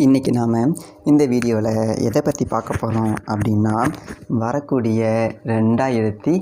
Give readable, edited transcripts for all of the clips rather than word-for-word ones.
இன்றைக்கி நாம் இந்த வீடியோவில் எதை பற்றி பார்க்க போகிறோம் அப்படின்னா, வரக்கூடிய 2025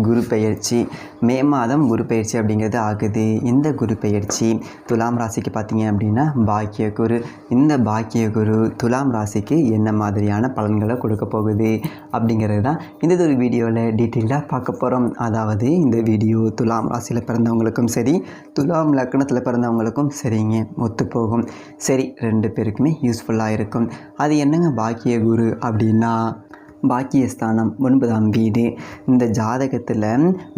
குரு பெயர்ச்சி, மே மாதம் குரு பெயர்ச்சி அப்படிங்கிறது ஆகுது. இந்த குரு பெயர்ச்சி துலாம் ராசிக்கு பார்த்திங்க அப்படின்னா பாக்கிய குரு. இந்த பாக்கிய குரு துலாம் ராசிக்கு என்ன மாதிரியான பலன்களை கொடுக்க போகுது அப்படிங்கிறது தான் இந்த ஒரு வீடியோவில் டீட்டெயிலாக பார்க்க போகிறோம். அதாவது இந்த வீடியோ துலாம் ராசியில் பிறந்தவங்களுக்கும் சரி, துலாம் லக்னத்தில் பிறந்தவங்களுக்கும் சரிங்க ஒத்துப்போகும். சரி, ரெண்டு பேருக்குமே யூஸ்ஃபுல்லாக இருக்கும். அது என்னங்க பாக்கிய குரு அப்படின்னா, பாக்கியஸ்தானம் 9ஆம் வீடு. இந்த ஜாதகத்தில்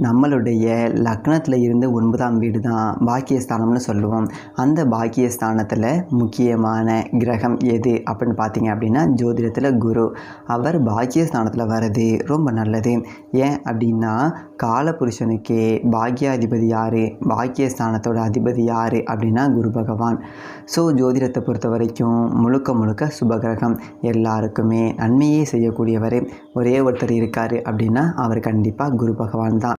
நம்மளுடைய லக்னத்தில் இருந்து 9ஆம் வீடு தான் பாக்கியஸ்தானம்னு சொல்லுவோம். அந்த பாக்கியஸ்தானத்தில் முக்கியமான கிரகம் எது அப்படின்னு பார்த்தீங்க அப்படின்னா, ஜோதிடத்தில் குரு. அவர் பாக்கியஸ்தானத்தில் வர்றது ரொம்ப நல்லது. ஏன் அப்படின்னா, காலபுருஷனுக்கே பாக்கியாதிபதி யார், பாக்கியஸ்தானத்தோட அதிபதி யார் அப்படின்னா குரு பகவான். ஸோ ஜோதிடத்தை பொறுத்த வரைக்கும் முழுக்க சுபகிரகம். எல்லாருக்குமே நன்மையே செய்யக்கூடியவர் ஒரே ஒருத்தர் இருக்கார் அப்படின்னா அவர் கண்டிப்பாக குரு பகவான் தான்.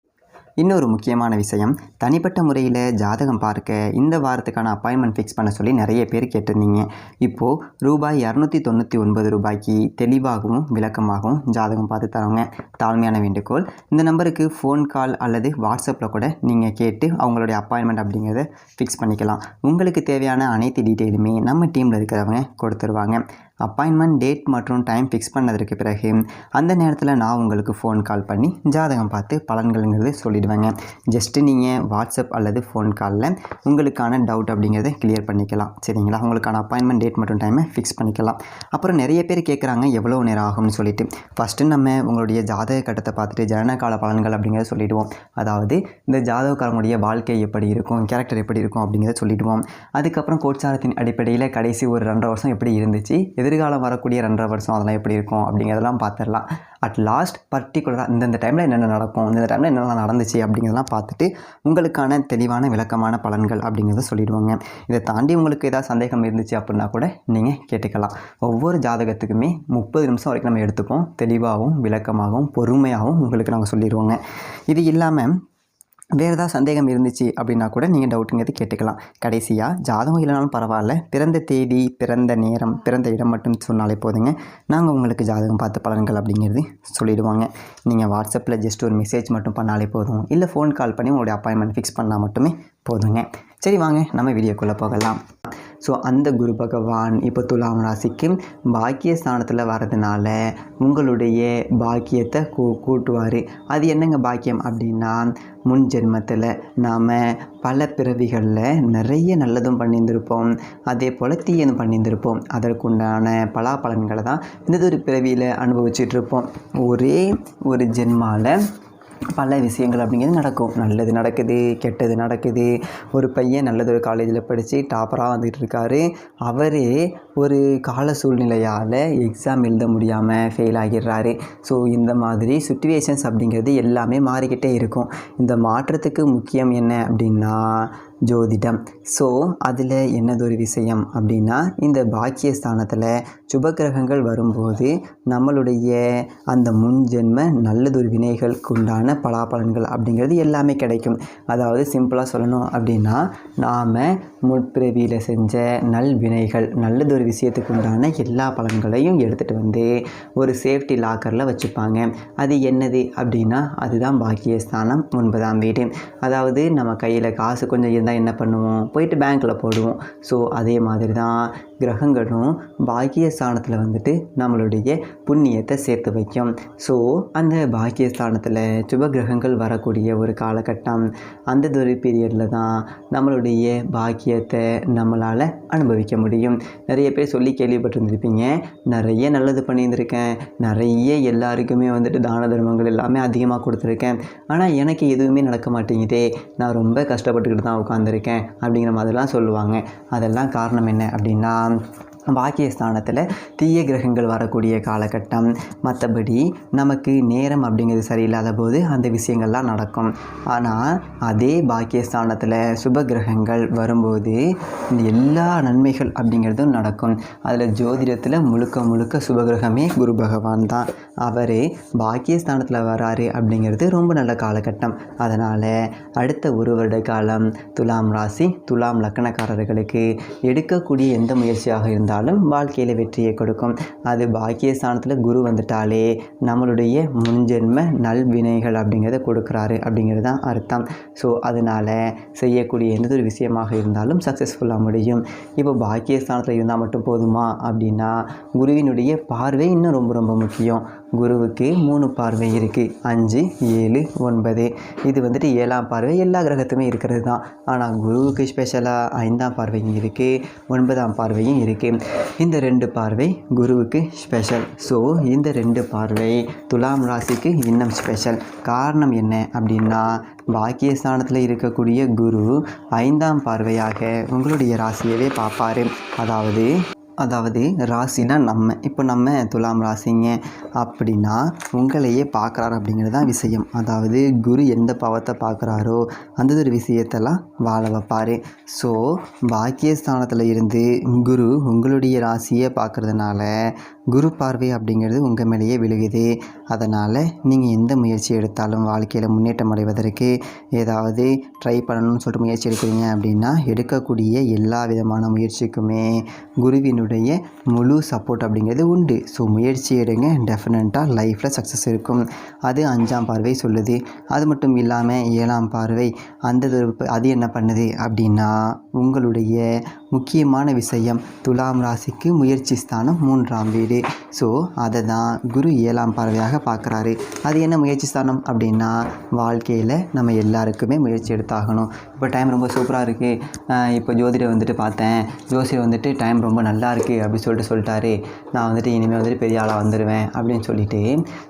இன்னொரு முக்கியமான விஷயம், தனிப்பட்ட முறையில் ஜாதகம் பார்க்க இந்த வாரத்துக்கான அப்பாயின்மெண்ட் ஃபிக்ஸ் பண்ண சொல்லி நிறைய பேர் கேட்டிருந்தீங்க. இப்போது ரூபாய் 299 ரூபாய்க்கு தெளிவாகவும் விளக்கமாகவும் ஜாதகம் பார்த்து தரவங்க. தாழ்மையான வேண்டுகோள், இந்த நம்பருக்கு ஃபோன் கால் அல்லது வாட்ஸ்அப்பில் கூட நீங்கள் கேட்டு அவங்களுடைய அப்பாயின்மெண்ட் அப்படிங்கிறத ஃபிக்ஸ் பண்ணிக்கலாம். உங்களுக்கு தேவையான அனைத்து டீட்டெயிலுமே நம்ம டீமில் இருக்கிறவங்க கொடுத்துருவாங்க. அப்பாயின்மெண்ட் டேட் மற்றும் டைம் ஃபிக்ஸ் பண்ணதற்கு பிறகு அந்த நேரத்தில் நான் உங்களுக்கு ஃபோன் கால் பண்ணி ஜாதகம் பார்த்து பலன்கள்ங்கிறது சொல்லிடுவேங்க. ஜஸ்ட்டு நீங்கள் வாட்ஸ்அப் அல்லது ஃபோன் காலில் உங்களுக்கான டவுட் அப்படிங்கிறத கிளியர் பண்ணிக்கலாம். சரிங்களா? உங்களுக்கான அப்பாயின்மெண்ட் டேட் மற்றும் டைமை ஃபிக்ஸ் பண்ணிக்கலாம். அப்புறம் நிறைய பேர் கேட்குறாங்க எவ்வளோ நேரம் ஆகும்னு சொல்லிட்டு. ஃபஸ்ட்டு நம்ம உங்களுடைய ஜாதக கட்டத்தை பார்த்துட்டு ஜனனகால பலன்கள் அப்படிங்கிறத சொல்லிவிடுவோம். அதாவது இந்த ஜாதகக்காரங்களுடைய வாழ்க்கை எப்படி இருக்கும், கேரக்டர் எப்படி இருக்கும் அப்படிங்கிறத சொல்லிவிடுவோம். அதுக்கப்புறம் கோட்சாரத்தின் அடிப்படையில் கடைசி ஒரு 2.5 வருஷம் எப்படி இருந்துச்சு, எதிர்காலம் வரக்கூடிய 2.5 வருஷம் அதெல்லாம் எப்படி இருக்கும் அப்படிங்கிறதெல்லாம் பார்த்துடலாம். அட் லாஸ்ட் பர்டிகுலராக இந்தந்த டைமில் என்னென்ன நடக்கும், இந்த டைமில் என்னென்ன நடந்துச்சு அப்படிங்கிறதெல்லாம் பார்த்துட்டு உங்களுக்கான தெளிவான விளக்கமான பலன்கள் அப்படிங்கிறத சொல்லிடுவாங்க. இதை தாண்டி உங்களுக்கு ஏதாவது சந்தேகம் இருந்துச்சு அப்படின்னா கூட நீங்கள் கேட்டுக்கலாம். ஒவ்வொரு ஜாதகத்துக்குமே 30 நிமிஷம் வரைக்கும் நம்ம எடுத்துப்போம். தெளிவாகவும் விளக்கமாகவும் பொறுமையாகவும் உங்களுக்கு நாங்கள் சொல்லிடுவோங்க. இது இல்லாமல் வேறு ஏதாவது சந்தேகம் இருந்துச்சு அப்படின்னா கூட நீங்கள் டவுட்டுங்கிறது கேட்டுக்கலாம். கடைசியாக ஜாதகம் இல்லைனாலும் பரவாயில்ல, பிறந்த தேதி, பிறந்த நேரம், பிறந்த இடம் மட்டும் சொன்னாலே போதுங்க. நாங்கள் உங்களுக்கு ஜாதகம் பார்த்து பலன்கள் அப்படிங்கிறது சொல்லிவிடுவாங்க. நீங்கள் வாட்ஸ்அப்பில் ஜஸ்ட் ஒரு மெசேஜ் மட்டும் பண்ணாலே போதும், இல்லை ஃபோன் கால் பண்ணி உங்களுடைய அப்பாயின்மெண்ட் ஃபிக்ஸ் பண்ணால் மட்டுமே போதுங்க. சரி, வாங்க நம்ம வீடியோக்குள்ளே போகலாம். ஸோ அந்த குரு பகவான் இப்போ துலாம் ராசிக்கு பாக்கியஸ்தானத்தில் வர்றதுனால உங்களுடைய பாக்கியத்தை கூட்டுவார். அது என்னங்க பாக்கியம் அப்படின்னா, முன் ஜென்மத்தில் நாம் பல பிறவிகளில் நிறைய நல்லதும் பண்ணியிருந்திருப்போம், அதே போல் தீயதும் பண்ணியிருந்திருப்போம். அதற்குண்டான பலாபலன்களை தான் இந்த ஒரு பிறவியில் அனுபவிச்சிட்ருப்போம். ஒரே ஒரு ஜென்மாவில் பல விஷயங்கள் அப்படிங்கிறது நடக்கும். நல்லது நடக்குது, கெட்டது நடக்குது. ஒரு பையன் நல்லதொரு காலேஜில் படித்து டாப்பராக வந்துட்டு இருக்காரு. அவரே ஒரு கால சூழ்நிலையால் எக்ஸாம் எழுத முடியாமல் ஃபெயில் ஆகிடுறாரு. ஸோ இந்த மாதிரி சுச்சுவேஷன்ஸ் அப்படிங்கிறது எல்லாமே மாறிக்கிட்டே இருக்கும். இந்த மாற்றத்துக்கு முக்கியம் என்ன அப்படின்னா ஜோதிடம். ஸோ அதில் என்னதொரு விஷயம் அப்படின்னா, இந்த பாக்கியஸ்தானத்தில் சுபகிரகங்கள் வரும்போது நம்மளுடைய அந்த முன்ஜென்ம நல்லதொரு வினைகளுக்கு உண்டான பலாபலன்கள் அப்படிங்கிறது எல்லாமே கிடைக்கும். அதாவது சிம்பிளாக சொல்லணும் அப்படின்னா, நாம் முற்பிறவியில் செஞ்ச நல்வினைகள், நல்லதொரு விஷயத்துக்கு உண்டான எல்லா பலன்களையும் எடுத்துகிட்டு வந்து ஒரு சேஃப்டி லாக்கரில் வச்சுப்பாங்க. அது என்னது அப்படின்னா, அதுதான் பாக்கியஸ்தானம் 9ஆம் வீடு. அதாவது நம்ம கையில் காசு கொஞ்சம் இருந்தால் என்ன பண்ணுவோம், போயிட்டு பேங்க்கில் போடுவோம். ஸோ அதே மாதிரி தான் கிரகங்களும் பாக்கியஸ்தானத்தில் வந்துட்டு நம்மளுடைய புண்ணியத்தை சேர்த்து வைக்கும். ஸோ அந்த பாக்கியஸ்தானத்தில் சுப கிரகங்கள் வரக்கூடிய ஒரு காலகட்டம், அந்த ஒரு பீரியடில் தான் நம்மளுடைய பாக்கியத்தை நம்மளால் அனுபவிக்க முடியும். நிறைய பேர் சொல்லி கேள்விப்பட்டிருந்துருப்பீங்க, நிறைய நல்லது பண்ணியிருந்திருக்கேன், நிறைய எல்லாருக்குமே வந்துட்டு தான தர்மங்கள் எல்லாமே அதிகமாக கொடுத்துருக்கேன், ஆனால் எனக்கு எதுவுமே நடக்க மாட்டேங்குதே, நான் ரொம்ப கஷ்டப்பட்டுக்கிட்டு தான் உட்காந்துருக்கேன் அப்படிங்கிற மாதிரிலாம் சொல்லுவாங்க. அதெல்லாம் காரணம் என்ன அப்படின்னா, பாக்கியஸ்தானத்தில் தீய கிரகங்கள் வரக்கூடிய காலகட்டம். மற்றபடி நமக்கு நேரம் அப்படிங்கிறது சரியில்லாத போது அந்த விஷயங்கள்லாம் நடக்கும். ஆனால் அதே பாக்கியஸ்தானத்தில் சுப கிரகங்கள் வரும்போது எல்லா நன்மைகள் அப்படிங்கிறதும் நடக்கும். அதில் ஜோதிடத்தில் முழுக்க முழுக்க சுபகிரகமே குரு பகவான் தான். அவரே பாக்கியஸ்தானத்தில் வராரு அப்படிங்கிறது ரொம்ப நல்ல காலகட்டம். அதனால் அடுத்த ஒரு வருட காலம் துலாம் ராசி துலாம் லக்கணக்காரர்களுக்கு எடுக்கக்கூடிய எந்த முயற்சியாக இருந்தாலும் வாழ்க்கையில் வெற்றியை கொடுக்கும். அது பாக்கியஸ்தானத்தில் குரு வந்துட்டாலே நம்மளுடைய முன்ஜென்ம நல்வினைகள் அப்படிங்கிறத கொடுக்குறாரு அப்படிங்கிறது தான் அர்த்தம். ஸோ அதனால் செய்யக்கூடிய எந்த ஒரு விஷயமாக இருந்தாலும் சக்ஸஸ்ஃபுல்லாக முடியும். இப்போ பாக்கியஸ்தானத்தில் இருந்தால் மட்டும் போதுமா அப்படின்னா குருவினுடைய பார்வை இன்னும் ரொம்ப ரொம்ப முக்கியம். குருவுக்கு 3 பார்வை இருக்குது, 5, 7, 9. இது வந்துட்டு 7ஆம் பார்வை எல்லா கிரகத்துமே இருக்கிறது தான். ஆனால் குருவுக்கு ஸ்பெஷலாக 5ஆம் பார்வையும் இருக்குது, 9ஆம் பார்வையும் இருக்குது. இந்த 2 பார்வை குருவுக்கு ஸ்பெஷல். ஸோ இந்த 2 பார்வை துலாம் ராசிக்கு இன்னும் ஸ்பெஷல். காரணம் என்ன அப்படின்னா பாக்கியஸ்தானத்தில் இருக்கக்கூடிய குரு 5ஆம் பார்வையாக உங்களுடைய ராசியவே பார்ப்பார். அதாவது ராசினா இப்போ நம்ம துலாம் ராசிங்க அப்படின்னா உங்களையே பார்க்குறாரு அப்படிங்கிறது தான் விஷயம். அதாவது குரு எந்த பாவத்தை பார்க்குறாரோ அந்த ஒரு விஷயத்தெல்லாம் வாழ வைப்பார். ஸோ பாக்கியஸ்தானத்தில் இருந்து குரு உங்களுடைய ராசியை பார்க்குறதுனால குரு பார்வை அப்படிங்கிறது உங்கள் மேலேயே விழுகுது. அதனால் நீங்கள் எந்த முயற்சி எடுத்தாலும் வாழ்க்கையில் முன்னேற்றம் அடைவதற்கு ஏதாவது ட்ரை பண்ணணும்னு சொல்லிட்டு முயற்சி எடுக்கிறீங்க அப்படின்னா எடுக்கக்கூடிய எல்லா விதமான முயற்சிக்குமே குருவினுடைய முழு சப்போர்ட் அப்படிங்கிறது உண்டு. ஸோ முயற்சி எடுங்க, டெஃபினட்டாக லைஃப்பில் சக்ஸஸ் இருக்கும். அது 5ஆம் பார்வை சொல்லுது. அது மட்டும் இல்லாமல் 7ஆம் பார்வை அது என்ன பண்ணுது அப்படின்னா உங்களுடைய முக்கியமான விஷயம் துலாம் ராசிக்கு முயற்சி ஸ்தானம் 3ஆம் வீடு. ஸோ அதை தான் குரு 7ஆம் பார்வையாக பார்க்குறாரு. அது என்ன முயற்சி ஸ்தானம் அப்படின்னா வாழ்க்கையில் நம்ம எல்லாருக்குமே முயற்சி எடுத்தாகணும். இப்போ டைம் ரொம்ப சூப்பராக இருக்குது, இப்போ ஜோதிடர் வந்துட்டு பார்த்தேன், ஜோசியர் வந்துட்டு டைம் ரொம்ப நல்லா இருக்குது அப்படி சொல்லிட்டாரு, நான் வந்துட்டு இனிமேல் வந்துட்டு பெரிய ஆளாக வந்துடுவேன் அப்படின்னு சொல்லிட்டு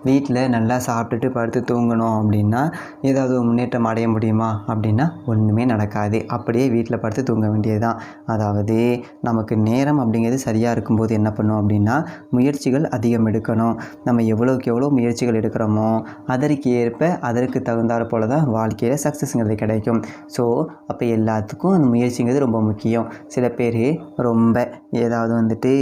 வீட்டில் நல்லா சாப்பிட்டுட்டு படுத்து தூங்கணும் அப்படின்னா ஏதாவது முன்னேற்றம் அடைய முடியுமா அப்படின்னா ஒன்றுமே நடக்காது. அப்படியே வீட்டில் படுத்து தூங்க வேண்டியது தான். அதாவது நமக்கு நேரம் அப்படிங்கிறது சரியாக இருக்கும்போது என்ன பண்ணும் அப்படின்னா முயற்சிகள் அதிகம் எடுக்கணும். நம்ம எவ்வளோக்கு எவ்வளோ முயற்சிகள் எடுக்கிறோமோ அதற்கு தகுந்தாற் போல தான் வாழ்க்கையில் சக்ஸஸ்ங்கிறது கிடைக்கும். ஸோ அப்போ எல்லாத்துக்கும் அந்த முயற்சிங்கிறது ரொம்ப முக்கியம். சில பேர் ரொம்ப ஏதாவது வந்துட்டு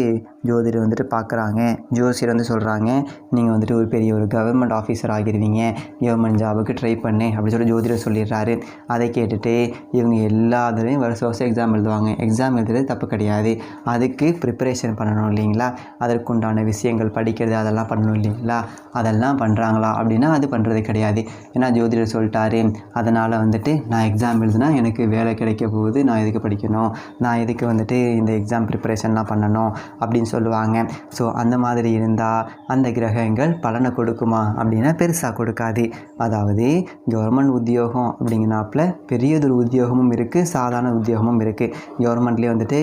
ஜோதிடர் வந்துட்டு பார்க்குறாங்க, ஜோசியர் வந்து சொல்கிறாங்க நீங்கள் வந்துட்டு ஒரு கவர்மெண்ட் ஆஃபீஸர் ஆகிடுவீங்க, கவர்மெண்ட் ஜாபுக்கு ட்ரை பண்ணு அப்படி சொல்லி ஜோதிடர் சொல்லிடுறாரு. அதை கேட்டுட்டு இவங்க எல்லாத்துலேயும் வருஷம் எக்ஸாம் எழுதுவாங்க. எக்ஸாம் எழுதுறது தப்பு கிடையாது, அதுக்கு ப்ரிப்பரேஷன் பண்ணணும் இல்லைங்களா, அதற்குண்டான விஷயங்கள் படிக்கிறது அதெல்லாம் பண்ணணும் இல்லைங்களா, அதெல்லாம் பண்ணுறாங்களா அப்படின்னா அது பண்ணுறது கிடையாது. ஏன்னா ஜோதிடர் சொல்லிட்டாரு, அதனால் வந்துட்டு நான் எக்ஸாம் எழுதுனா எனக்கு வேலை கிடைக்க போகுது, நான் எதுக்கு படிக்கணும், நான் எதுக்கு வந்துட்டு இந்த எக்ஸாம் ப்ரிப்பரேஷன்லாம் பண்ணணும் அப்படின்னு சொல்லுவாங்க. ஸோ அந்த மாதிரி இருந்தால் அந்த கிரகங்கள் பலனை கொடுக்குமா அப்படின்னா பெருசாக கொடுக்காது. அதாவது கவர்மெண்ட் உத்தியோகம் அப்படிங்கிறனாப்புல பெரியதொரு உத்தியோகமும் இருக்குது, சாதாரண உத்தியோகமும் இருக்குது. கவர்மெண்ட்லேயே வந்துட்டு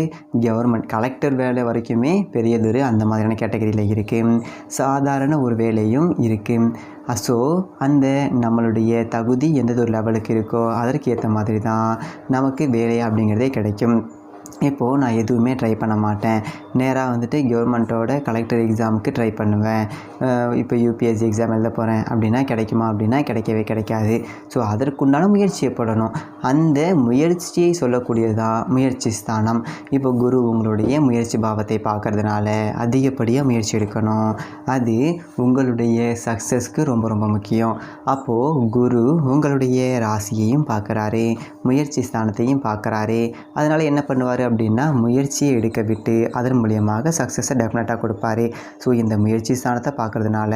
கவர்மெண்ட் கலெக்டர் வேலை வரைக்குமே பெரியதொரு அந்த மாதிரியான கேட்டகரியில் இருக்குது, சாதாரண ஒரு வேலையும் இருக்குது. ஸோ அந்த நம்மளுடைய தகுதி எந்த ஒரு லெவலுக்கு இருக்கோ அதற்கு ஏற்ற மாதிரி தான் நமக்கு வேலை அப்படிங்கிறதே கிடைக்கும். இப்போது நான் எதுவுமே ட்ரை பண்ண மாட்டேன், நேராக வந்துட்டு கவர்மெண்ட்டோட கலெக்டர் எக்ஸாமுக்கு ட்ரை பண்ணுவேன், இப்போ யூபிஎஸ்சி எக்ஸாம் எழுத போகிறேன் அப்படின்னா கிடைக்குமா அப்படின்னா கிடைக்கவே கிடைக்காது. ஸோ அதற்குண்டான முயற்சியை போடணும். அந்த முயற்சியை சொல்லக்கூடியது தான் முயற்சி ஸ்தானம். இப்போ குரு உங்களுடைய முயற்சி பாவத்தை பார்க்கறதுனால அதிகப்படியாக முயற்சி எடுக்கணும். அது உங்களுடைய சக்ஸஸ்க்கு ரொம்ப ரொம்ப முக்கியம். அப்போது குரு உங்களுடைய ராசியையும் பார்க்குறாரு, முயற்சி ஸ்தானத்தையும் பார்க்குறாரு. அதனால் என்ன பண்ணுவார் அப்படின்னா முயற்சியை எடுக்க விட்டு அதன் மூலியமாக சக்ஸஸை டெஃபினட்டாக கொடுப்பாரு. ஸோ இந்த முயற்சி ஸ்தானத்தை பார்க்குறதுனால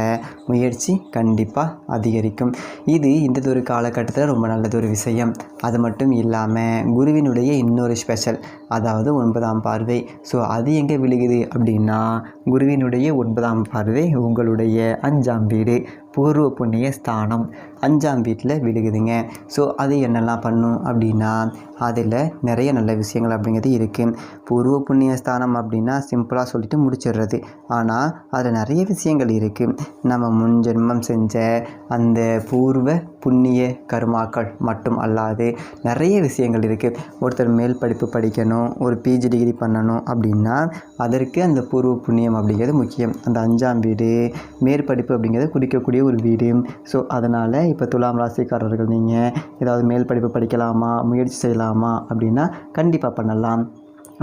முயற்சி கண்டிப்பாக அதிகரிக்கும். இது இந்த ஒரு காலகட்டத்தில் ரொம்ப நல்லதொரு விஷயம். அது மட்டும் இல்லாமல் குருவினுடைய இன்னொரு ஸ்பெஷல், அதாவது 9ஆம் பார்வை. ஸோ அது எங்கே விழுகுது அப்படின்னா குருவினுடைய 9ஆம் பார்வை உங்களுடைய 5ஆம் வீடு. பூர்வ புண்ணிய ஸ்தானம் 5ஆம் வீட்டில் விழுகுதுங்க. ஸோ அது என்னெல்லாம் பண்ணும் அப்படின்னா, அதில் நிறைய நல்ல விஷயங்கள் அப்படிங்கிறது இருக்குது. பூர்வ புண்ணிய ஸ்தானம் அப்படின்னா சிம்பிளாக சொல்லிட்டு முடிச்சிடுறது. ஆனால் அதில் நிறைய விஷயங்கள் இருக்குது. நம்ம முன் ஜென்மம் செஞ்ச அந்த பூர்வ புண்ணிய கர்மாக்கள் மட்டும் அல்லாது நிறைய விஷயங்கள் இருக்குது. ஒருத்தர் மேல் படிப்பு படிக்கணும், ஒரு பிஜி டிகிரி பண்ணணும் அப்படின்னா அதற்கு அந்த பூர்வ புண்ணியம் அப்படிங்கிறது முக்கியம். அந்த 5ஆம் வீடு மேற்படிப்பு அப்படிங்கிறது குறிக்கக்கூடிய ஒரு வீடு. ஸோ அதனால் இப்போ துலாம் ராசிக்காரர்கள் நீங்கள் ஏதாவது மேல் படிப்பு படிக்கலாமா, முயற்சி செய்யலாமா அப்படின்னா கண்டிப்பாக பண்ணலாம்.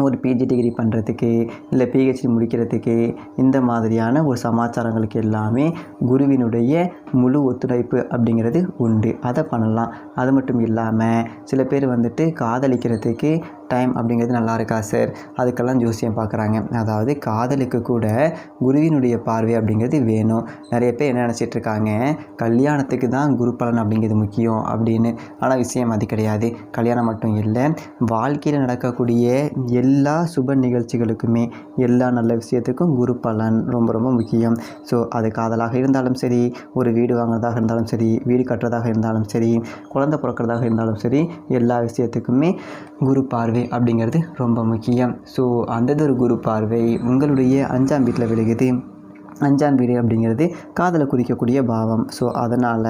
ஒரு பிஜி டிகிரி பண்ணுறதுக்கு இல்லை பிஹெச்டி முடிக்கிறதுக்கு இந்த மாதிரியான ஒரு சமாச்சாரங்களுக்கு எல்லாமே குருவினுடைய முழு ஒத்துழைப்பு அப்படிங்கிறது உண்டு. அதை பண்ணலாம். அது மட்டும் இல்லாமல் சில பேர் வந்துட்டு காதலிக்கிறதுக்கு டைம் அப்படிங்கிறது நல்லா இருக்கா சார், அதுக்கெல்லாம் ஜோசியம் பார்க்குறாங்க. அதாவது காதலுக்கு கூட குருவினுடைய பார்வை அப்படிங்கிறது வேணும். நிறைய பேர் என்ன நினச்சிட்ருக்காங்க, கல்யாணத்துக்கு தான் குரு பலன் அப்படிங்கிறது முக்கியம் அப்படின்னு. ஆனால் விஷயம் அது கிடையாது. கல்யாணம் மட்டும் இல்லை, வாழ்க்கையில் நடக்கக்கூடிய எல்லா சுப நிகழ்ச்சிகளுக்குமே எல்லா நல்ல விஷயத்துக்கும் குரு பலன் ரொம்ப ரொம்ப முக்கியம். ஸோ அது காதலாக இருந்தாலும் சரி, ஒரு வீடு வாங்குறதாக இருந்தாலும் சரி, வீடு கட்டுறதாக இருந்தாலும் சரி, குழந்தை பிறக்கிறதாக இருந்தாலும் சரி, எல்லா விஷயத்துக்குமே குரு பார்வை அப்படிங்கிறது ரொம்ப முக்கியம். ஸோ அந்த ஒரு குரு பார்வை உங்களுடைய 5ஆம் வீட்டில் விழுகுது. 5ஆம் வீடு அப்படிங்கிறது காதலை குறிக்கக்கூடிய பாவம். ஸோ அதனால்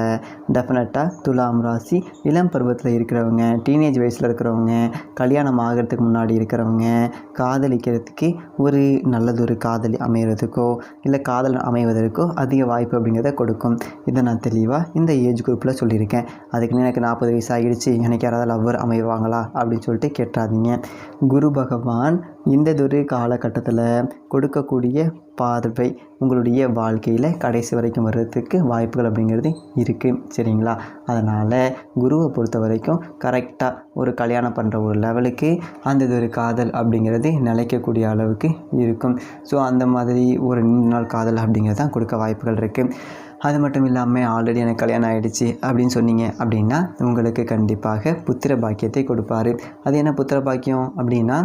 டெஃபினட்டாக துலாம் ராசி இளம் பருவத்தில் இருக்கிறவங்க, டீனேஜ் வயசில் இருக்கிறவங்க, கல்யாணம் ஆகிறதுக்கு முன்னாடி இருக்கிறவங்க, காதலிக்கிறதுக்கு ஒரு நல்லதொரு காதலி அமைகிறதுக்கோ இல்லை காதல் அமைவதற்கோ அதிக வாய்ப்பு அப்படிங்கிறத கொடுக்கும். இதை நான் தெளிவாக இந்த ஏஜ் குரூப்பில் சொல்லியிருக்கேன். அதுக்குன்னு எனக்கு 40 வயசு ஆகிடுச்சு, எனக்கு யாராவது லவ்வர் அமைவாங்களா அப்படின்னு சொல்லிட்டு கேட்டாதீங்க. குரு பகவான் இந்ததொரு காலகட்டத்தில் கொடுக்கக்கூடிய பார்வை உங்களுடைய வாழ்க்கையில் கடைசி வரைக்கும் வர்றதுக்கு வாய்ப்புகள் அப்படிங்கிறது இருக்குது. சரிங்களா? அதனால் குருவை பொறுத்த வரைக்கும் கரெக்டாக ஒரு கல்யாணம் பண்ணுற ஒரு லெவலுக்கு அந்த ஒரு காதல் அப்படிங்கிறது நிலைக்கக்கூடிய அளவுக்கு இருக்கும். ஸோ அந்த மாதிரி ஒரு நீண்ட நாள் காதல் அப்படிங்கிறது தான் கொடுக்க வாய்ப்புகள் இருக்குது. அது மட்டும் இல்லாமல் ஆல்ரெடி எனக்கு கல்யாணம் ஆகிடுச்சு அப்படின்னு சொன்னீங்க அப்படின்னா உங்களுக்கு கண்டிப்பாக புத்திர பாக்கியத்தை கொடுப்பார். அது என்ன புத்திர பாக்கியம் அப்படின்னா,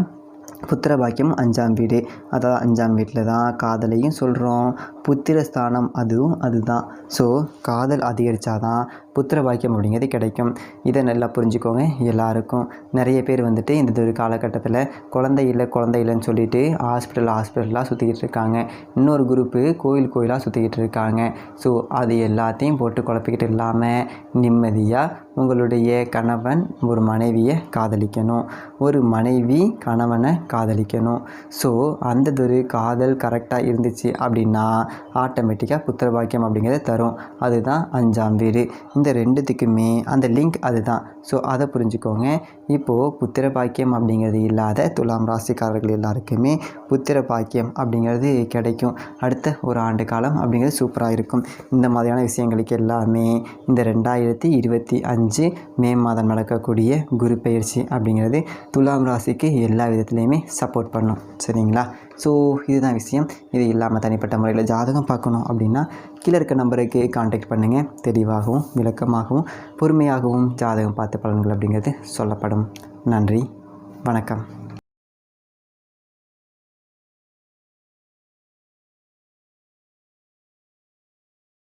புத்திர பாக்கியம் 5ஆம் வீடு. அதாவது 5ஆம் வீட்டில் தான் காதலையும் சொல்கிறோம், புத்திரஸ்தானம் அதுவும் அதுதான். ஸோ காதல் அதிகரித்தாதான் புத்திர பாக்கியம் அப்படிங்கிறது கிடைக்கும். இதை நல்லா புரிஞ்சுக்கோங்க. எல்லாருக்கும் நிறைய பேர் வந்துட்டு இந்த ஒரு காலகட்டத்தில் குழந்தை இல்லைன்னு சொல்லிட்டு ஹாஸ்பிட்டலாக சுற்றிக்கிட்டு இருக்காங்க. இன்னொரு குரூப்பு கோயிலாக சுற்றிக்கிட்டு இருக்காங்க. ஸோ அது எல்லாத்தையும் போட்டு குழப்பிக்கிட்டு இல்லாமல் நிம்மதியாக உங்களுடைய கணவன் ஒரு மனைவியை காதலிக்கணும், ஒரு மனைவி கணவனை காதலிக்கணும். ஸோ அந்த ஒரு காதல் கரெக்டாக இருந்துச்சு அப்படின்னா ஆட்டோமேட்டிக்காக புத்திர பாக்கியம் அப்படிங்கிறத தரும். அதுதான் 5ஆம் வீடு. இந்த ரெண்டுத்துக்குமே அந்த லிங்க் அதுதான். ஸோ அதை புரிஞ்சுக்கோங்க. இப்போது புத்திர பாக்கியம் அப்படிங்கிறது இல்லாத துலாம் ராசிக்காரர்கள் எல்லாருக்குமே புத்திர பாக்கியம் அப்படிங்கிறது கிடைக்கும். அடுத்த ஒரு ஆண்டு காலம் அப்படிங்கிறது சூப்பராக இருக்கும். இந்த மாதிரியான விஷயங்களுக்கு எல்லாமே இந்த 2025 மே மாதம் நடக்கக்கூடிய குரு பெயர்ச்சி அப்படிங்கிறது துலாம் ராசிக்கு எல்லா விதத்துலேயுமே சப்போர்ட் பண்ணும். சரிங்களா? ஸோ இதுதான் விஷயம். இது இல்லாமல் தனிப்பட்ட முறையில் ஜாதகம் பார்க்கணும் அப்படின்னா கீழே இருக்க நம்பருக்கு கான்டாக்ட் பண்ணுங்கள். தெளிவாகவும் விளக்கமாகவும் பொறுமையாகவும் ஜாதகம் பார்த்து பலன்கள் அப்படிங்கிறது சொல்லப்படும். நன்றி, வணக்கம்.